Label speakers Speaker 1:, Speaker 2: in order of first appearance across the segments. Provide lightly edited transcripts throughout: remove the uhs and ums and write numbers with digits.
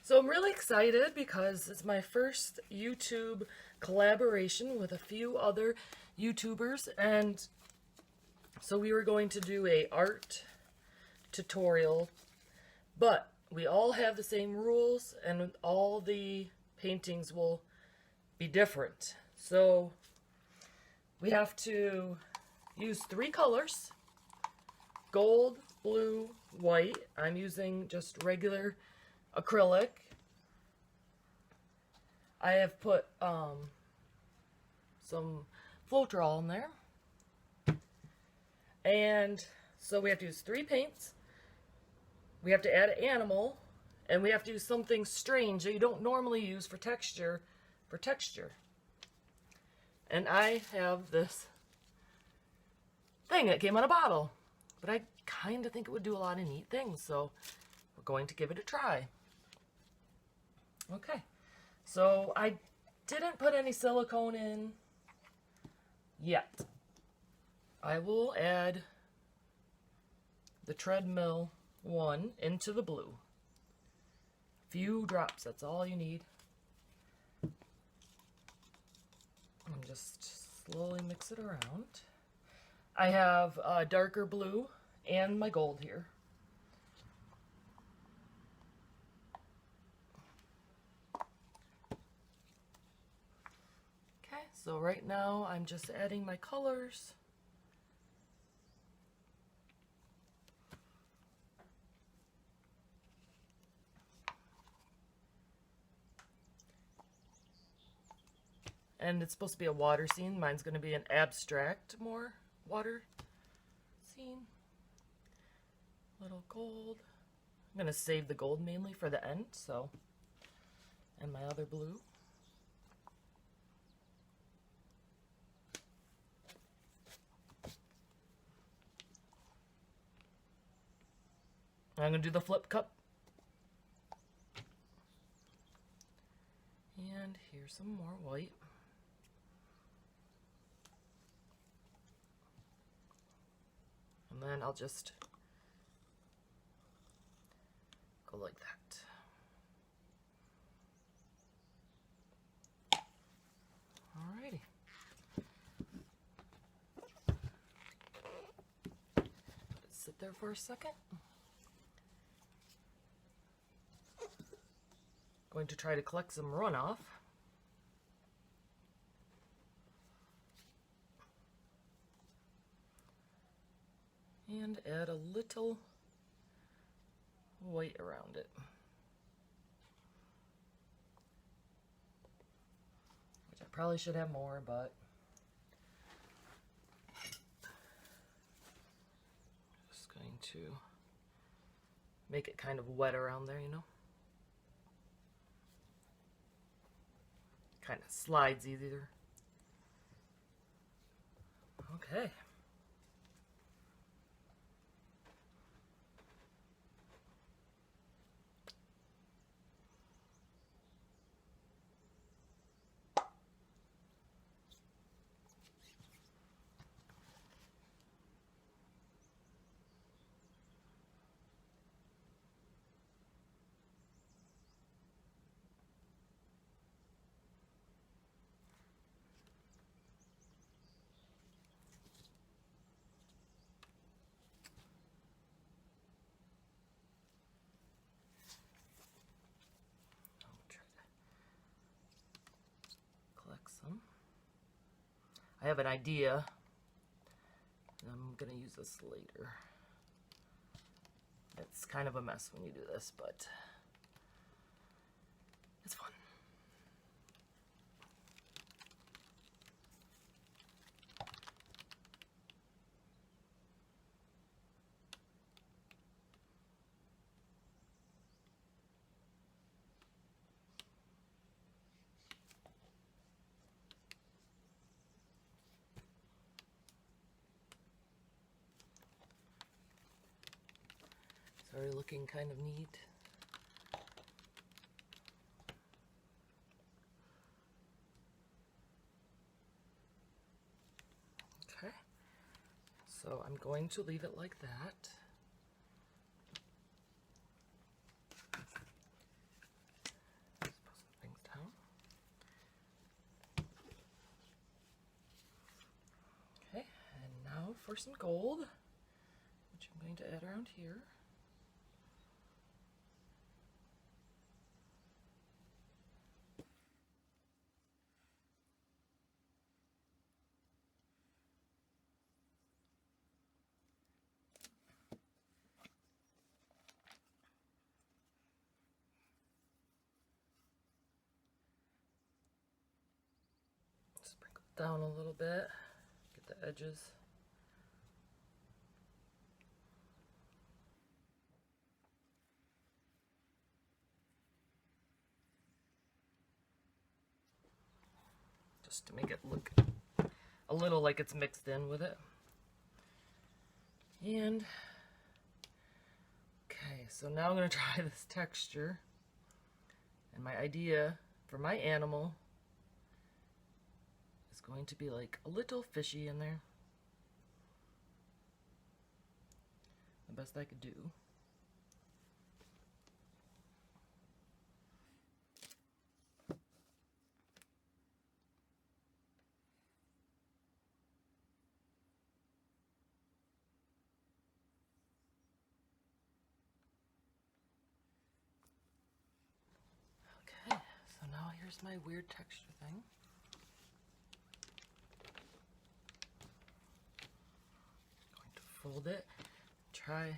Speaker 1: So I'm really excited because it's my first YouTube collaboration with a few other YouTubers, and so we were going to do a art tutorial, but we all have the same rules and all the paintings will be different. So we have to use 3 colors: gold, blue, white. I'm using just regular acrylic. I have put some Floetrol in there. And so we have to use 3 paints. We have to add an animal, and we have to use something strange that you don't normally use for texture. And I have this thing that came in a bottle, but I kind of think it would do a lot of neat things, so we're going to give it a try. Okay, so I didn't put any silicone in yet. I will add the treadmill one into the blue. A few drops, that's all you need. And just slowly mix it around. I have darker blue and my gold here. Okay, so right now I'm just adding my colors. And it's supposed to be a water scene. Mine's going to be an abstract, more water scene. Little gold. I'm going to save the gold mainly for the end, so. And my other blue. I'm going to do the flip cup. And here's some more white. And then I'll just go like that. Alrighty. Let it sit there for a second. Going to try to collect some runoff. And add a little white around it. Which I probably should have more, but just going to make it kind of wet around there, you know. Kind of slides easier. Okay. I have an idea. I'm gonna use this later. It's kind of a mess when you do this, but it's fun. It's already looking kind of neat. Okay, so I'm going to leave it like that. for some gold, which I'm going to add around here. Sprinkle it down a little bit, get the edges. Just to make it look a little like it's mixed in with it. And, okay, so now I'm going to try this texture. And my idea for my animal is going to be like a little fishy in there. The best I could do. Okay, so now here's my weird texture thing. Going to fold it, try.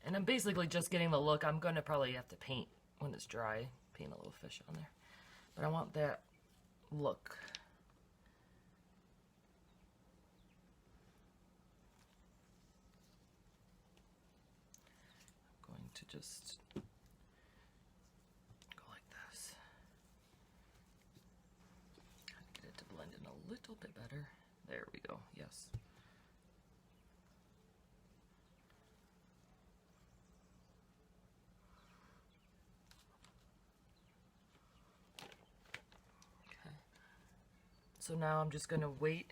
Speaker 1: And I'm basically just getting the look. I'm going to probably have to paint when it's dry, paint a little fish on there. But I want that look. I'm going to just go like this. Try to get it to blend in a little bit better. There we go, yes. So now I'm just going to wait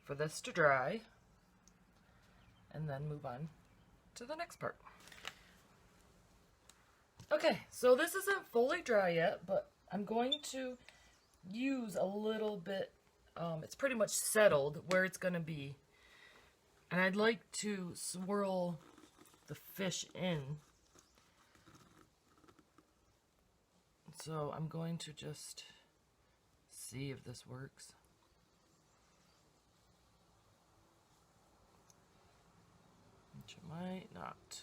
Speaker 1: for this to dry and then move on to the next part. Okay, so this isn't fully dry yet, but I'm going to use a little bit, it's pretty much settled where it's going to be. And I'd like to swirl the fish in. So I'm going to just see if this works. Which it might not.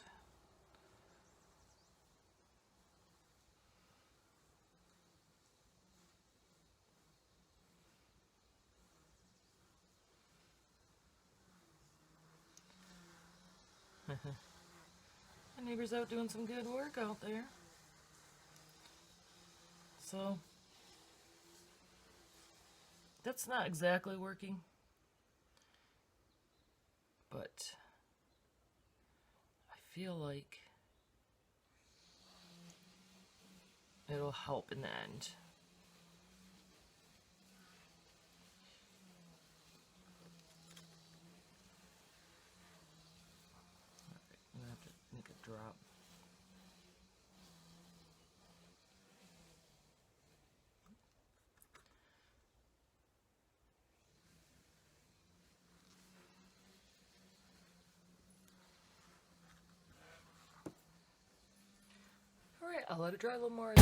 Speaker 1: My neighbor's out doing some good work out there. So that's not exactly working, but I feel like it'll help in the end. Alright, I'm gonna have to make a drop. Alright, I'll let it dry a little more.